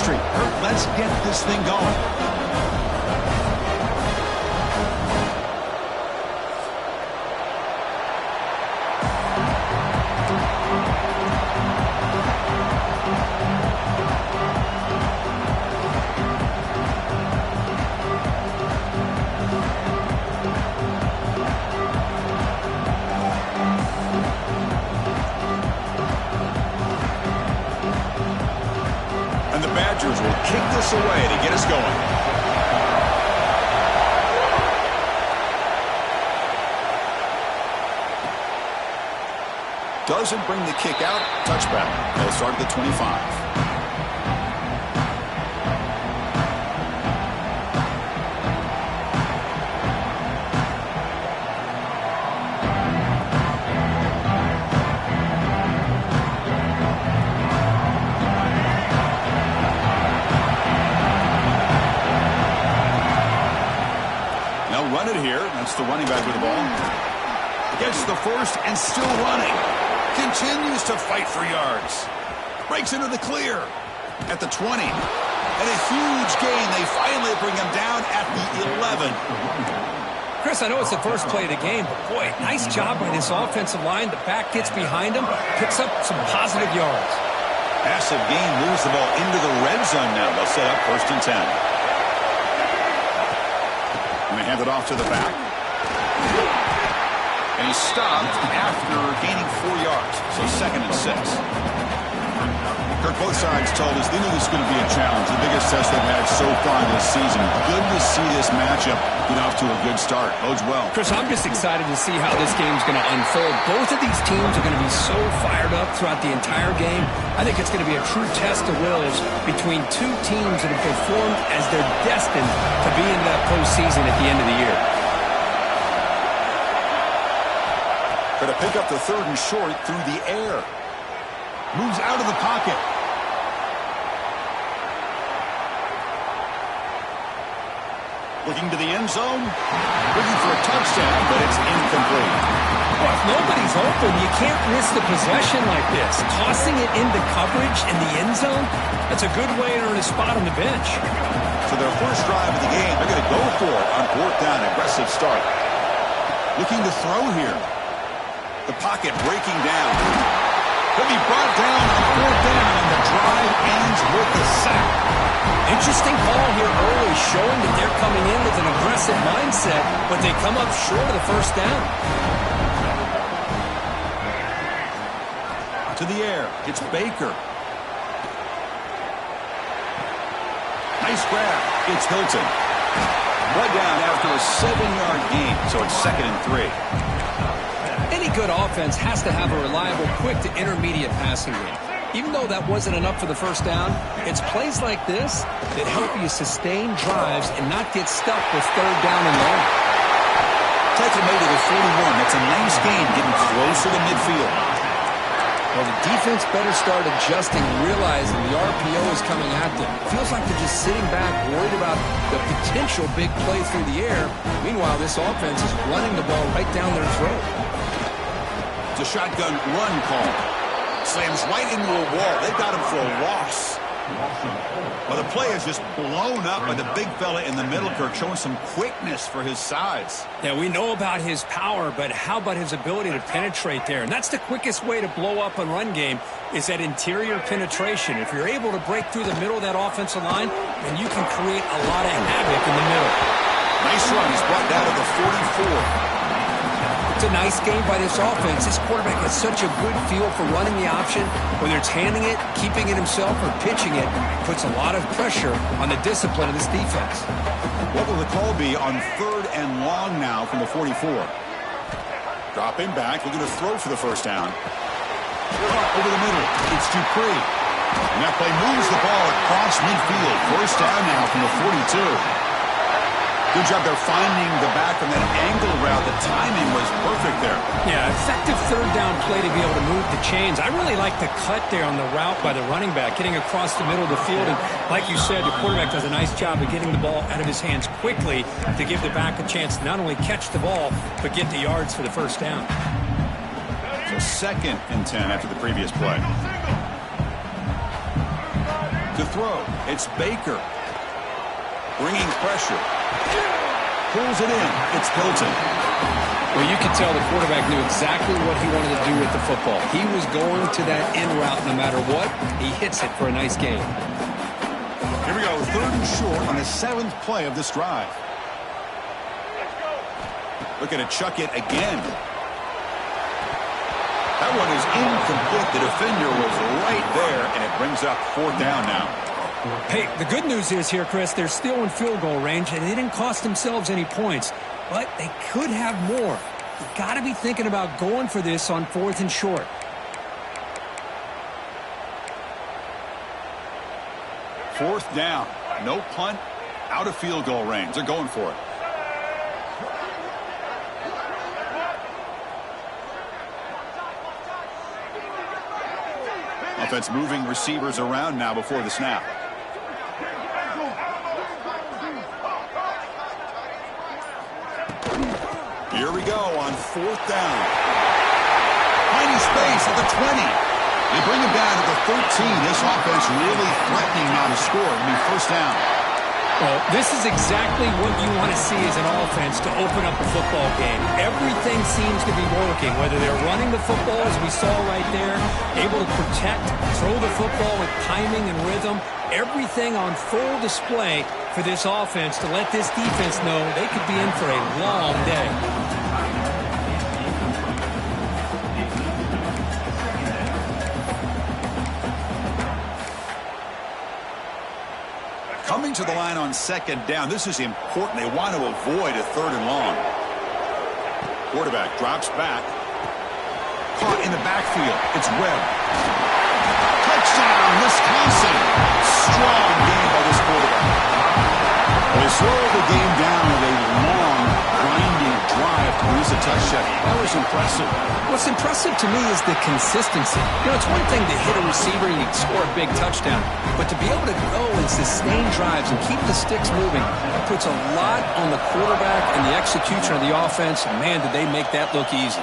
chemistry. Let's get this thing going. Will kick this away to get us going. Doesn't bring the kick out. Touchback. They'll start at the 25. Run it here. That's the running back with the ball. Gets the first and still running. Continues to fight for yards. Breaks into the clear at the 20. And a huge gain. They finally bring him down at the 11. Chris, I know it's the first play of the game, but boy, nice job by this offensive line. The back gets behind him, picks up some positive yards. Massive gain, moves the ball into the red zone now. They'll set up 1st and 10. And they hand it off to the back. And he's stopped after gaining 4 yards. So 2nd and 6. Kirk, both sides told us they knew this was going to be a challenge. The biggest test they've had so far this season. Good to see this matchup get off to a good start. Bodes well. Chris, I'm just excited to see how this game's going to unfold. Both of these teams are going to be so fired up throughout the entire game. I think it's going to be a true test of wills between two teams that have performed as they're destined to be in that postseason at the end of the year. Going to pick up the 3rd and short through the air. Moves out of the pocket. Looking to the end zone. Looking for a touchdown, but it's incomplete. Well, if nobody's open, you can't risk the possession like this. Tossing it into coverage in the end zone, that's a good way to earn a spot on the bench. So their first drive of the game, they're going to go for it on 4th down. Aggressive start. Looking to throw here. The pocket breaking down. Could be brought down on 4th down, and the drive ends with a sack. Interesting call here early, showing that they're coming in with an aggressive mindset, but they come up short of the 1st down. To the air. It's Baker. Nice grab. It's Hilton. Brought down after a 7-yard gain, so it's 2nd and 3. Any good offense has to have a reliable, quick to intermediate passing game. Even though that wasn't enough for the 1st down, it's plays like this that help you sustain drives and not get stuck with 3rd down and long. Takes him to the 41. That's a nice gain, getting closer to midfield. Well, the defense better start adjusting, realizing the RPO is coming at them. It feels like they're just sitting back, worried about the potential big play through the air. Meanwhile, this offense is running the ball right down their throat. It's a shotgun run call. Slams right into a wall. They've got him for a loss. Well, the play is just blown up by the big fella in the middle, Kirk, showing some quickness for his size. Yeah, we know about his power, but how about his ability to penetrate there? And that's the quickest way to blow up a run game, is that interior penetration. If you're able to break through the middle of that offensive line, then you can create a lot of havoc in the middle. Nice run. He's brought down to the 44. It's a nice game by this offense. This quarterback has such a good feel for running the option. Whether it's handing it, keeping it himself, or pitching it, puts a lot of pressure on the discipline of this defense. What will the call be on 3rd and long now from the 44? Dropping back, looking to throw for the 1st down. Over the middle, it's Dupree. And that play moves the ball across midfield. 1st down now from the 42. Good job there finding the back from that angle route. The timing was perfect there. Yeah, effective 3rd down play to be able to move the chains. I really like the cut there on the route by the running back, getting across the middle of the field. And like you said, the quarterback does a nice job of getting the ball out of his hands quickly to give the back a chance to not only catch the ball, but get the yards for the 1st down. So 2nd and 10 after the previous play. To throw, it's Baker. Bringing pressure. Pulls it in. It's Hilton. Well, you can tell the quarterback knew exactly what he wanted to do with the football. He was going to that end route no matter what. He hits it for a nice gain. Here we go, 3rd and short on the 7th play of this drive. Looking to chuck it again. That one is incomplete. The defender was right there, and it brings up 4th down now. Hey, the good news is here, Chris, they're still in field goal range, and they didn't cost themselves any points. But they could have more. You've got to be thinking about going for this on 4th and short. Fourth down. No punt. Out of field goal range. They're going for it. Offense moving receivers around now before the snap. Here we go on 4th down. Finding space at the 20. They bring him down to the 13. This offense really threatening now to score. It'll be 1st down. Well, this is exactly what you want to see as an offense to open up a football game. Everything seems to be working, whether they're running the football, as we saw right there, able to protect, throw the football with timing and rhythm, everything on full display for this offense to let this defense know they could be in for a long day. Coming to the line on 2nd down. This is important. They want to avoid a 3rd and long. Quarterback drops back. Caught in the backfield. It's Webb. Touchdown, Wisconsin. Strong game by this quarterback. They slowed the game down with a long, grinding drive to produce a touchdown. That was impressive. What's impressive to me is the consistency. You know, it's one thing to hit a receiver and you score a big touchdown, but to be able to go and sustain drives and keep the sticks moving, that puts a lot on the quarterback and the execution of the offense. And man, did they make that look easy.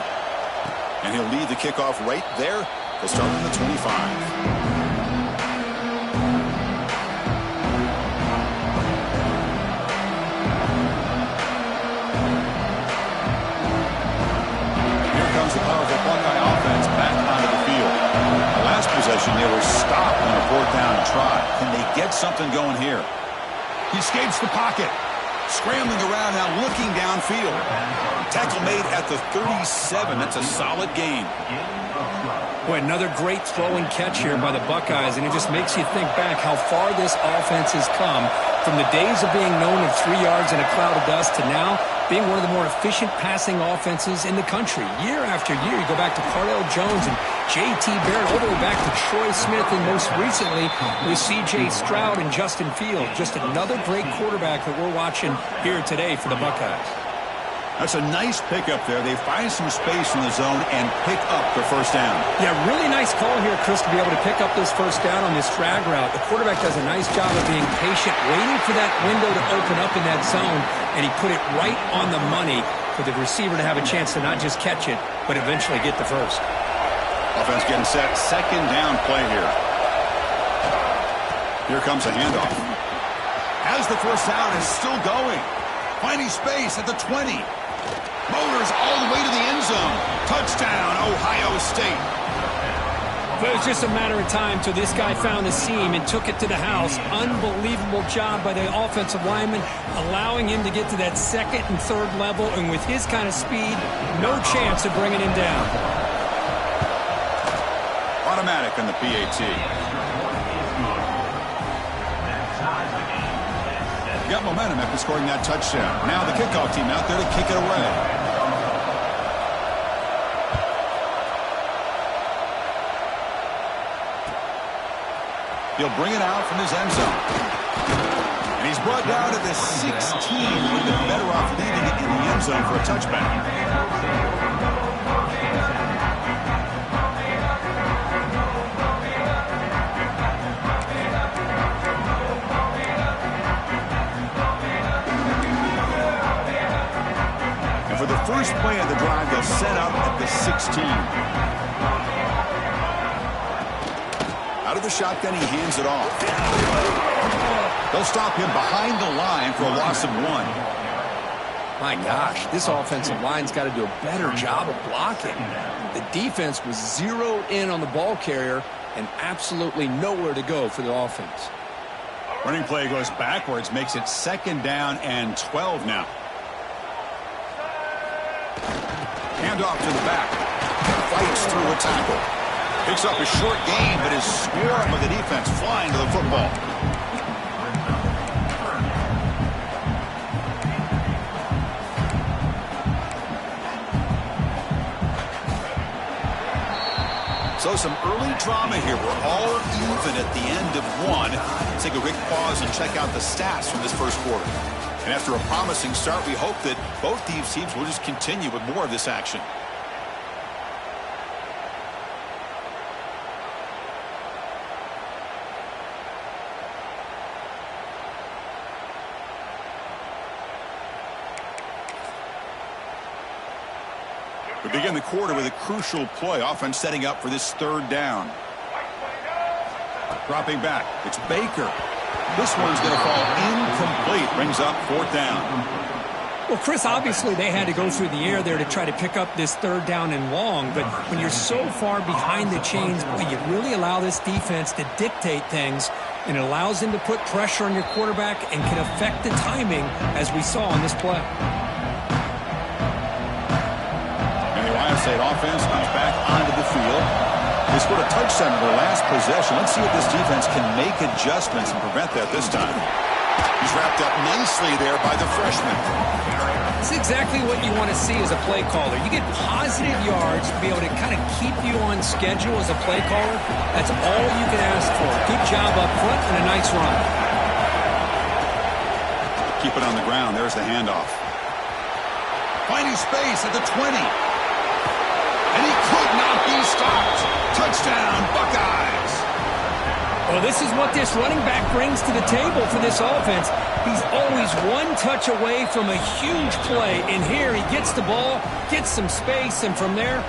And he'll lead the kickoff right there. They'll start on the 25. The powerful Buckeye offense back onto the field. The last possession, they were stopped on a 4th down try. Can they get something going here? He escapes the pocket. Scrambling around now, looking downfield. Tackle made at the 37. That's a solid gain. Boy, another great throw and catch here by the Buckeyes, and it just makes you think back how far this offense has come from the days of being known of 3 yards in a cloud of dust to now being one of the more efficient passing offenses in the country. Year after year, you go back to Cardell Jones and J.T. Barrett, all the way back to Troy Smith, and most recently with C.J. Stroud and Justin Fields. Just another great quarterback that we're watching here today for the Buckeyes. That's a nice pickup there. They find some space in the zone and pick up the 1st down. Yeah, really nice call here, Chris, to be able to pick up this 1st down on this drag route. The quarterback does a nice job of being patient, waiting for that window to open up in that zone, and he put it right on the money for the receiver to have a chance to not just catch it, but eventually get the 1st. Offense getting set. 2nd down play here. Here comes a handoff. As the 1st down is still going. Finding space at the 20. Motors all the way to the end zone. Touchdown, Ohio State. But it was just a matter of time till this guy found the seam and took it to the house. Unbelievable job by the offensive lineman, allowing him to get to that 2nd and 3rd level. And with his kind of speed, no chance of bringing him down. Automatic on the PAT. Got momentum after scoring that touchdown. Now the kickoff team out there to kick it away. He'll bring it out from his end zone. And he's brought down to the 16. Would have been better off leaving it in the end zone for a touchback. For the first play of the drive, they'll set up at the 16. Out of Out of the shotgun, he hands it off. They'll stop him behind the line for a loss of 1. My gosh, this offensive line's got to do a better job of blocking. The defense was zeroed in on the ball carrier and absolutely nowhere to go for the offense. Running play goes backwards, makes it 2nd down and 12 now. Handoff to the back. Fights through a tackle. Picks up a short gain, but is swarmed by the defense flying to the football. So some early drama here. We're all even at the end of 1. Let's take a quick pause and check out the stats from this first quarter. And after a promising start, we hope that both these teams will just continue with more of this action. We begin the quarter with a crucial play. Offense setting up for this 3rd down. Dropping back. It's Baker. This one's going to fall incomplete. Brings up 4th down. Well, Chris, obviously they had to go through the air there to try to pick up this 3rd down and long. But when you're so far behind the chains, boy, you really allow this defense to dictate things. And it allows them to put pressure on your quarterback and can affect the timing, as we saw on this play. Ohio State offense comes back onto the field. They scored a touchdown in their last possession. Let's see if this defense can make adjustments and prevent that this time. He's wrapped up nicely there by the freshman. It's exactly what you want to see as a play caller. You get positive yards to be able to kind of keep you on schedule as a play caller. That's all you can ask for. Good job up front and a nice run. Keep it on the ground. There's the handoff. Finding space at the 20. And he could not be stopped. Touchdown, Buckeyes. Well, this is what this running back brings to the table for this offense. He's always one touch away from a huge play. And here he gets the ball, gets some space, and from there,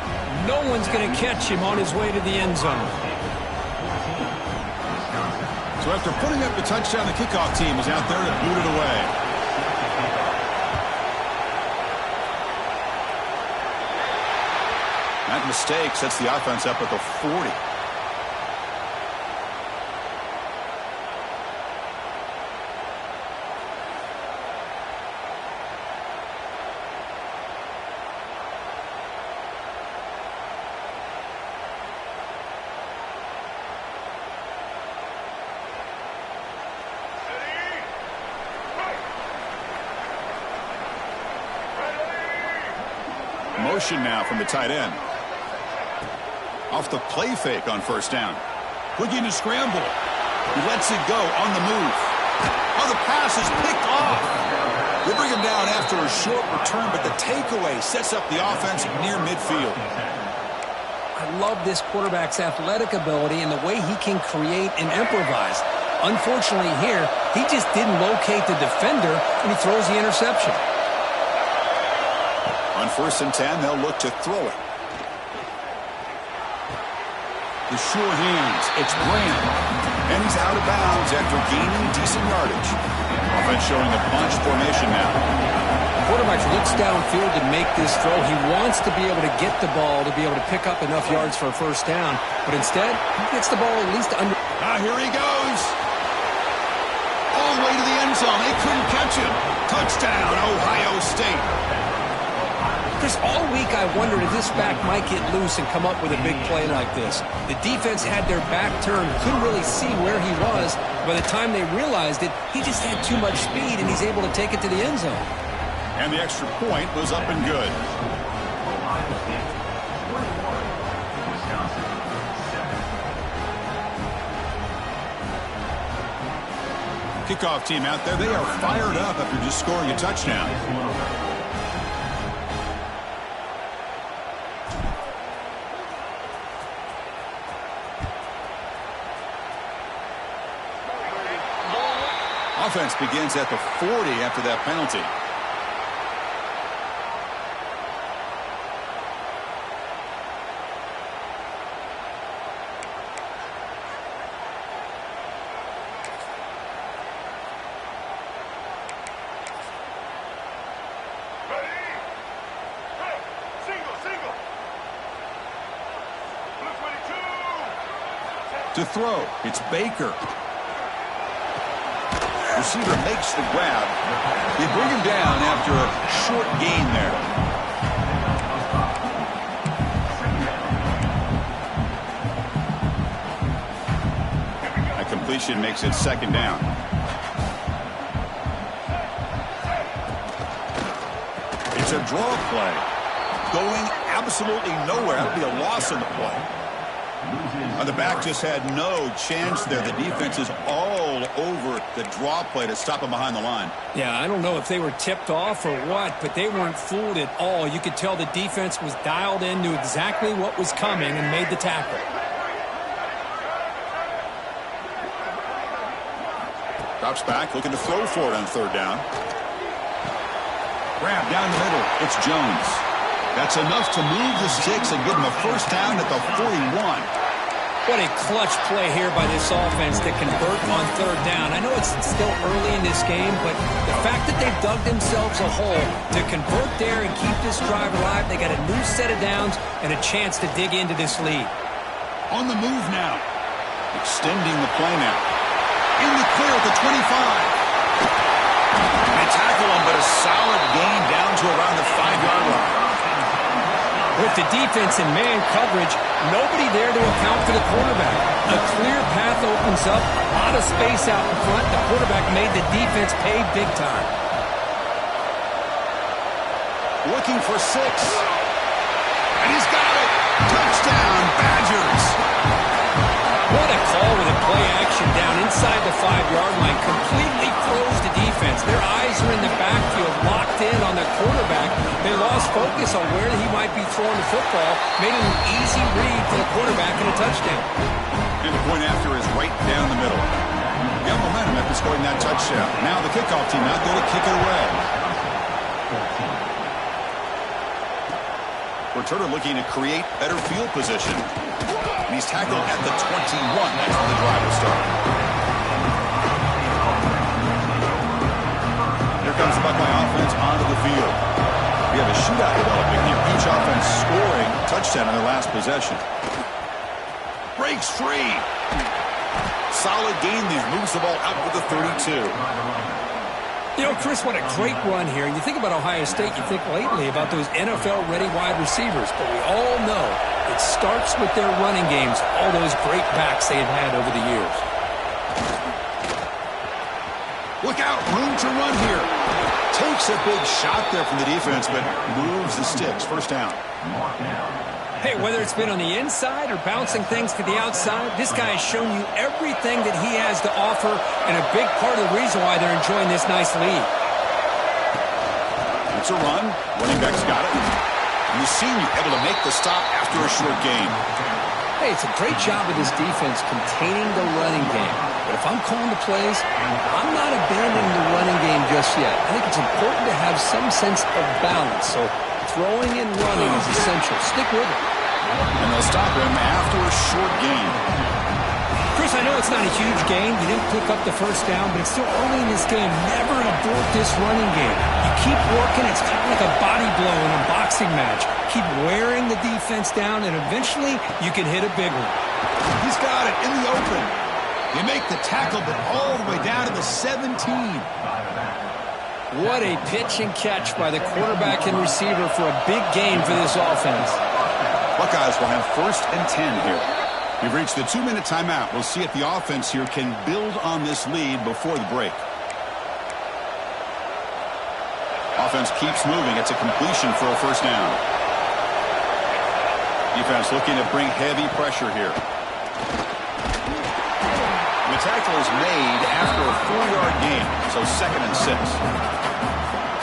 no one's going to catch him on his way to the end zone. So after putting up the touchdown, the kickoff team is out there to boot it away. That mistake sets the offense up at the 40. Motion now from the tight end. Off the play fake on 1st down. Looking to scramble. He lets it go on the move. Oh, the pass is picked off. They bring him down after a short return, but the takeaway sets up the offense near midfield. I love this quarterback's athletic ability and the way he can create and improvise. Unfortunately here, he just didn't locate the defender, and he throws the interception. On 1st and 10, they'll look to throw it. The sure hands. It's Graham. And he's out of bounds after gaining decent yardage. Offense showing a bunch formation now. The quarterback looks downfield to make this throw. He wants to be able to get the ball to be able to pick up enough yards for a 1st down. But instead, he gets the ball at least under. Here he goes. All the way to the end zone. They couldn't catch him. Touchdown, Ohio State. Chris, all week I wondered if this back might get loose and come up with a big play like this. The defense had their back turned, couldn't really see where he was. By the time they realized it, he just had too much speed, and he's able to take it to the end zone. And the extra point was up and good. Kickoff team out there, they are fired up after just scoring a touchdown. Offense begins at the 40 after that penalty. To throw, it's Baker. Receiver makes the grab. They bring him down after a short gain there. That completion makes it second down. It's a draw play. Going absolutely nowhere. That would be a loss on the play. The back just had no chance there. The defense is all over the draw play to stop him behind the line. Yeah, I don't know if they were tipped off or what, but they weren't fooled at all. You could tell the defense was dialed in, knew exactly what was coming, and made the tackle. Drops back, looking to throw for it on third down. Grab down the middle. It's Jones. That's enough to move the sticks and give him a first down at the 41. What a clutch play here by this offense to convert on third down. I know it's still early in this game, but the fact that they've dug themselves a hole to convert there and keep this drive alive, they got a new set of downs and a chance to dig into this lead. On the move now. Extending the play now. In the clear at the 25. They tackle him, but a solid gain down to around the 5-yard line. With the defense in man coverage, nobody there to account for the quarterback. A clear path opens up, a lot of space out in front. The quarterback made the defense pay big time. Looking for 6. And he's got it. Touchdown, Badgers. What a call with a play action down inside the 5-yard line. Completely froze the defense. Their eyes are in the backfield, locked in on the quarterback. They lost focus on where he might be throwing the football. Made it an easy read for the quarterback and a touchdown. And the point after is right down the middle. Got momentum after scoring that touchdown. Now the kickoff team out there to kick it away. Returner looking to create better field position. And he's tackled at the 21. That's where the drive will start. Here comes the Buckeye offense onto the field. We have a shootout developing here. Each offense scoring a touchdown on their last possession. Breaks free. Solid gain there. Moves the ball out with the 32. You know, Chris, what a great run here. And you think about Ohio State, you think lately about those NFL-ready wide receivers. But we all know it starts with their running games, all those great backs they've had over the years. Look out, room to run here. Takes a big shot there from the defense, but moves the sticks. First down. Hey, whether it's been on the inside or bouncing things to the outside, this guy has shown you everything that he has to offer, and a big part of the reason why they're enjoying this nice lead. It's a run. Running back's got it. And the senior able to make the stop after a short gain. Hey, it's a great job of this defense containing the running game. But if I'm calling the plays, I'm not abandoning the running game just yet. I think it's important to have some sense of balance. So throwing and running is essential. Stick with it. And they'll stop him after a short gain. Chris, I know it's not a huge gain. You didn't pick up the first down, but it's still early in this game. Never abort this running game. You keep working. It's kind of like a body blow in a boxing match. Keep wearing the defense down, and eventually you can hit a big one. He's got it in the open. They make the tackle, but all the way down to the 17. What a pitch and catch by the quarterback and receiver for a big gain for this offense. Buckeyes will have 1st and 10 here. We've reached the 2-minute timeout. We'll see if the offense here can build on this lead before the break. Offense keeps moving. It's a completion for a first down. Defense looking to bring heavy pressure here. The tackle is made after a 4-yard gain, so 2nd and 6.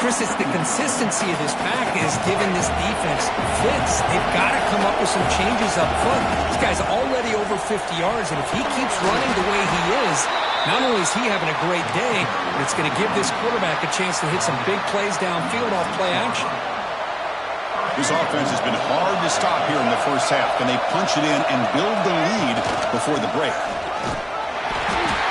Chris, it's the consistency of this pack is giving this defense fits. They've got to come up with some changes up front. This guy's already over 50 yards, and if he keeps running the way he is, not only is he having a great day, but it's going to give this quarterback a chance to hit some big plays downfield off play action. This offense has been hard to stop here in the first half. Can they punch it in and build the lead before the break?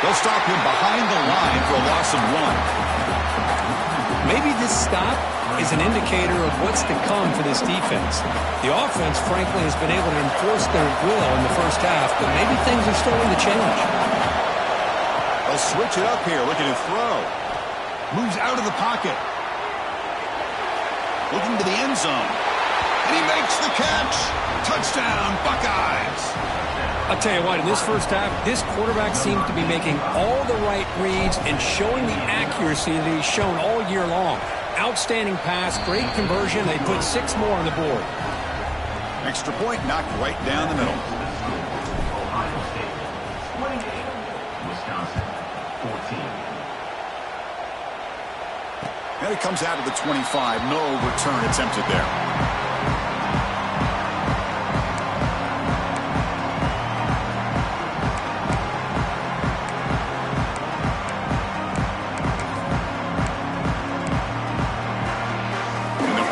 They'll stop him behind the line for a loss of 1. Maybe this stop is an indicator of what's to come for this defense. The offense, frankly, has been able to enforce their will in the first half, but maybe things are starting to change. They'll switch it up here, looking to throw. Moves out of the pocket. Looking to the end zone. And he makes the catch. Touchdown, Buckeyes. I'll tell you what, in this first half, this quarterback seems to be making all the right reads and showing the accuracy that he's shown all year long. Outstanding pass, great conversion. They put 6 more on the board. Extra point knocked right down the middle. Ohio State 28, Wisconsin 14. And it comes out of the 25. No return attempted there.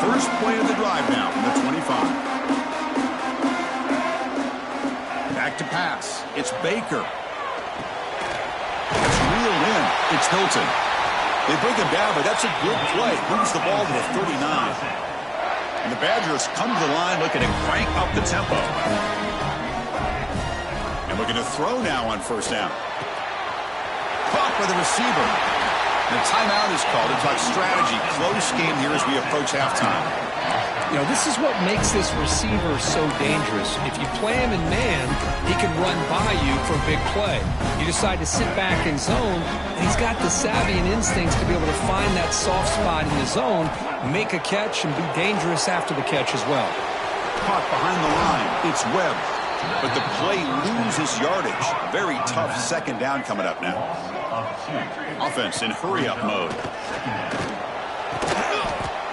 First play of the drive now from the 25. Back to pass. It's Baker. It's reeled in. It's Hilton. They bring him down, but that's a good play. Moves the ball to the 39. And the Badgers come to the line looking to crank up the tempo. And looking to throw now on first down. Caught by the receiver. And a timeout is called to talk strategy. Close game here as we approach halftime. You know, this is what makes this receiver so dangerous. If you play him in man, he can run by you for a big play. You decide to sit back in zone, and he's got the savvy and instincts to be able to find that soft spot in the zone, make a catch, and be dangerous after the catch as well. Caught behind the line. It's Webb. But the play loses yardage. Very tough second down coming up now. Offense in hurry-up mode.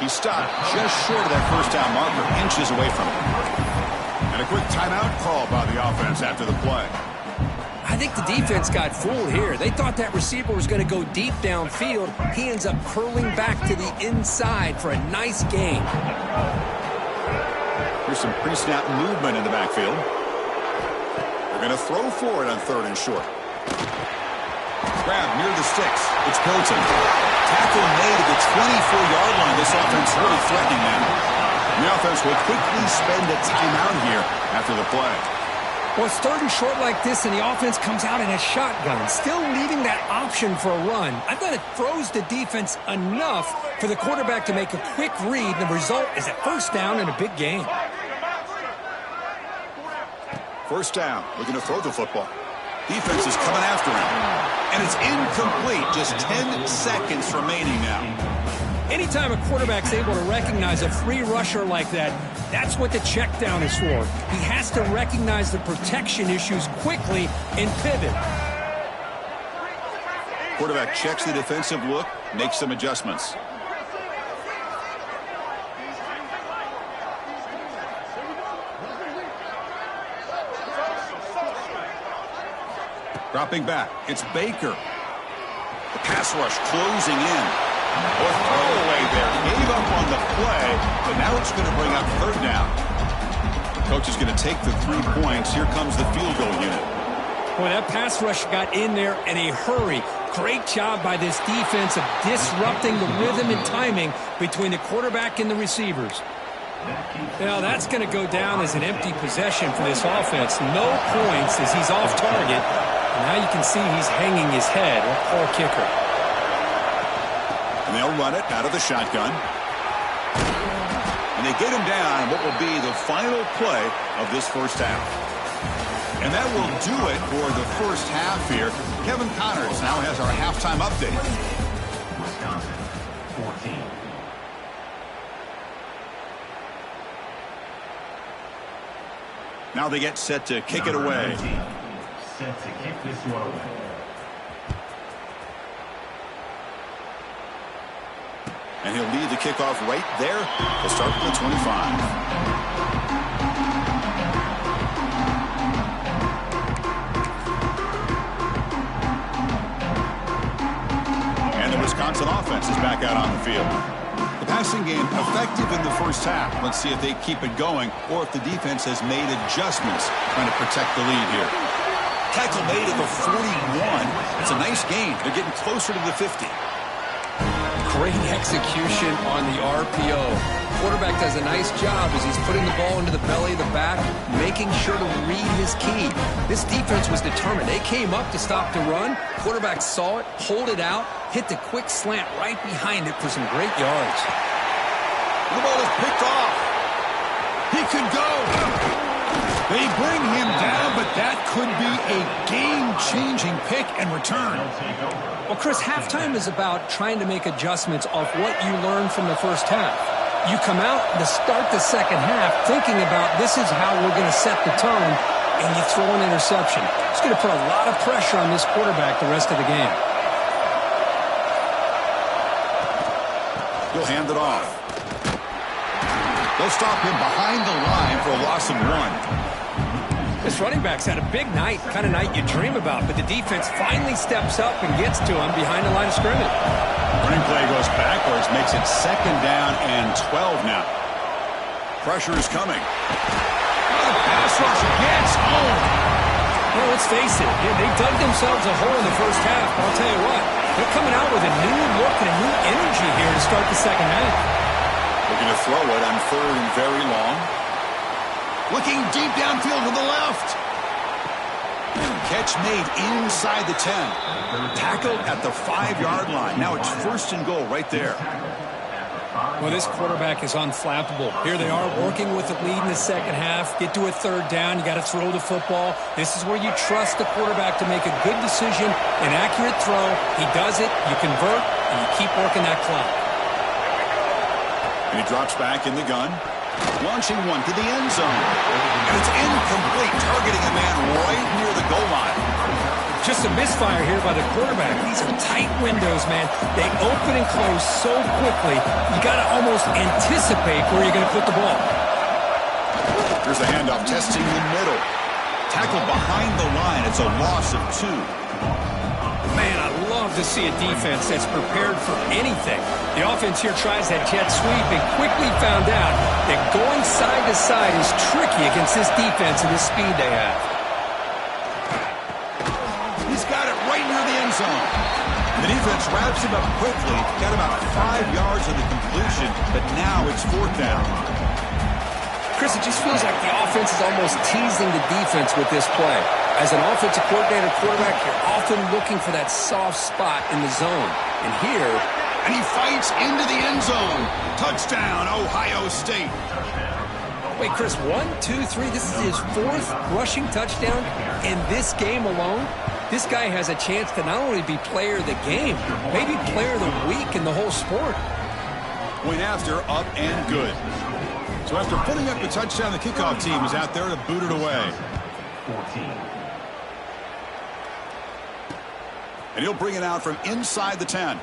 He stopped just short of that first down marker, inches away from it. And a quick timeout call by the offense after the play. I think the defense got fooled here. They thought that receiver was going to go deep downfield. He ends up curling back to the inside for a nice gain. Here's some pre-snap movement in the backfield. They're going to throw for it on 3rd and short. Grab near the sticks. It's Hilton. Tackle made at the 24-yard line. This offense really threatening now. The offense will quickly spend a timeout here after the play. Well, it's 3rd and short like this, and the offense comes out in a shotgun, still leaving that option for a run. I thought it throws the defense enough for the quarterback to make a quick read, and the result is a first down and a big gain. First down, looking to throw the football. Defense is coming after him. And it's incomplete. Just 10 seconds remaining now. Anytime a quarterback's able to recognize a free rusher like that, that's what the check down is for. He has to recognize the protection issues quickly and pivot. Quarterback checks the defensive look, makes some adjustments. Dropping back, it's Baker. The pass rush closing in. Or throwaway there. Gave up on the play, but now it's going to bring up 3rd down. The coach is going to take the 3 points. Here comes the field goal unit. Boy, that pass rush got in there in a hurry. Great job by this defense of disrupting the rhythm and timing between the quarterback and the receivers. Now that's going to go down as an empty possession for this offense. No points as he's off target. And now you can see he's hanging his head. A poor kicker. And they'll run it out of the shotgun. And they get him down what will be the final play of this first half. And that will do it for the first half here. Kevin Connors now has our halftime update. Wisconsin 14. Now they get set to kick it away. Set to kick this one away. And he'll lead the kickoff right there. He'll start from the 25. And the Wisconsin offense is back out on the field. The passing game effective in the first half. Let's see if they keep it going or if the defense has made adjustments trying to protect the lead here. Tackle made at the 41. It's a nice gain. They're getting closer to the 50. great execution on the RPO. Quarterback does a nice job as he's putting the ball into the belly of the back, making sure to read his key. This defense was determined. They came up to stop the run. Quarterback saw it, pulled it out, hit the quick slant right behind it for some great yards. The ball is picked off. He could go. They bring him down, but that could be a game-changing pick and return. Well, Chris, halftime is about trying to make adjustments off what you learned from the first half. You come out to start the second half thinking about this is how we're going to set the tone, and you throw an interception. It's going to put a lot of pressure on this quarterback the rest of the game. He'll hand it off. They'll stop him behind the line for a loss of 1. This running back's had a big night, kind of night you dream about, but the defense finally steps up and gets to him behind the line of scrimmage. Running play goes backwards, makes it 2nd down and 12 now. Pressure is coming. Oh, the pass rush gets home. Well, let's face it, they dug themselves a hole in the first half, but I'll tell you what, they're coming out with a new look and a new energy here to start the second half. Looking to throw it on 3rd and very long. Looking deep downfield to the left. Catch made inside the 10. Tackled at the 5-yard line. Now it's 1st and goal right there. Well, this quarterback is unflappable. Here they are working with the lead in the second half. Get to a 3rd down. You got to throw the football. This is where you trust the quarterback to make a good decision, an accurate throw. He does it. You convert, and you keep working that clock. And he drops back in the gun. Launching one to the end zone. And it's incomplete, targeting a man right near the goal line. Just a misfire here by the quarterback. These are tight windows, man. They open and close so quickly, you got to almost anticipate where you're going to put the ball. Here's the handoff, testing the middle. Tackled behind the line. It's a loss of 2. Man, I love to see a defense that's prepared for anything. The offense here tries that jet sweep and quickly found out that going side to side is tricky against this defense and this speed they have. He's got it right near the end zone. The defense wraps him up quickly. Got about 5 yards of the completion, but now it's 4th down. Chris, it just feels like the offense is almost teasing the defense with this play. As an offensive coordinator quarterback, you're often looking for that soft spot in the zone. And here, and he fights into the end zone. Touchdown, Ohio State. Wait, Chris, 1, 2, 3. This is his 4th rushing touchdown in this game alone. This guy has a chance to not only be player of the game, maybe player of the week in the whole sport. Went after, up and good. So after putting up the touchdown, the kickoff team is out there to boot it away. 14. And he'll bring it out from inside the 10.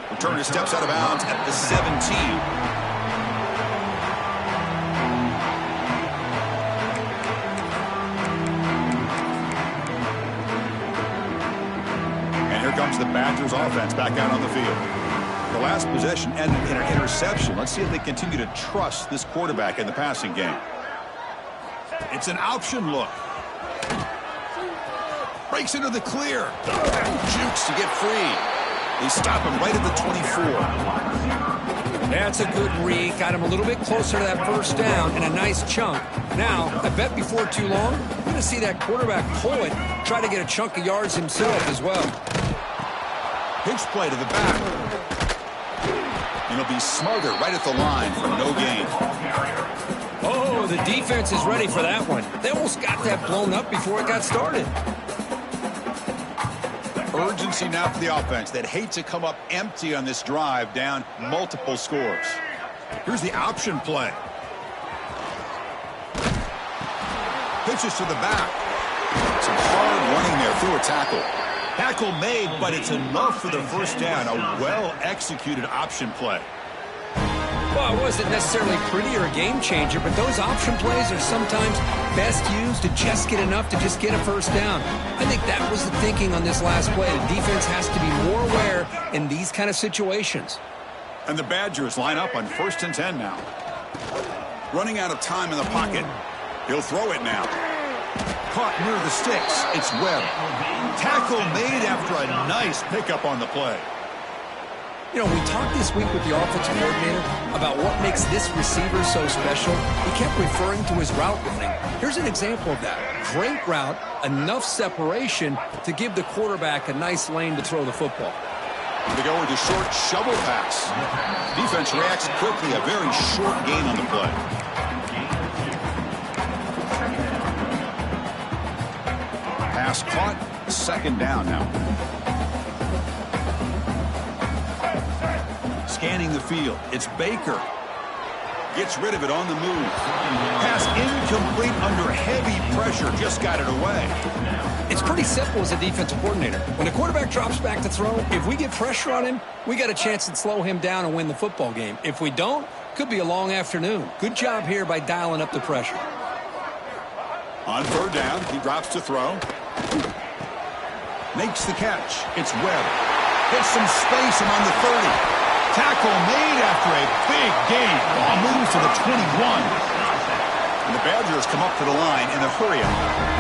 Returner steps out of bounds at the 17. And here comes the Badgers offense back out on the field. The last possession ended in an interception. Let's see if they continue to trust this quarterback in the passing game. It's an option look. Breaks into the clear. Jukes to get free. They stop him right at the 24. That's a good read. Got him a little bit closer to that 1st down and a nice chunk. Now, I bet before too long, we're going to see that quarterback pull it, try to get a chunk of yards himself as well. Pitch play to the back. And he'll be smarter right at the line for no gain. Oh, the defense is ready for that one. They almost got that blown up before it got started. Urgency now for the offense. They'd hate to come up empty on this drive, down multiple scores. Here's the option play. Pitches to the back. Some hard running there through a tackle. Tackle made, but it's enough for the 1st down. A well-executed option play. Well, it wasn't necessarily pretty or a game changer, but those option plays are sometimes best used to just get enough to just get a 1st down. I think that was the thinking on this last play. The defense has to be more aware in these kind of situations. And the Badgers line up on 1st and 10 now. Running out of time in the pocket. He'll throw it now. caught near the sticks. It's Webb. Tackle made after a nice pickup on the play. You know, we talked this week with the offensive coordinator about what makes this receiver so special. He kept referring to his route running. Here's an example of that. Great route, enough separation to give the quarterback a nice lane to throw the football. They go with the short shovel pass. Defense reacts quickly. A very short gain on the play. Pass caught. Second down now. Scanning the field. It's Baker. Gets rid of it on the move. Pass incomplete under heavy pressure. Just got it away. It's pretty simple as a defensive coordinator. When the quarterback drops back to throw, if we get pressure on him, we got a chance to slow him down and win the football game. If we don't, could be a long afternoon. Good job here by dialing up the pressure. On third down, he drops to throw. Makes the catch. It's Webb. Gets some space among the 30. Tackle made after a big gain. Ball moves to the 21. And the Badgers come up to the line in a hurry up.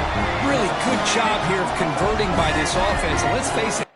Really good job here of converting by this offense. And let's face it.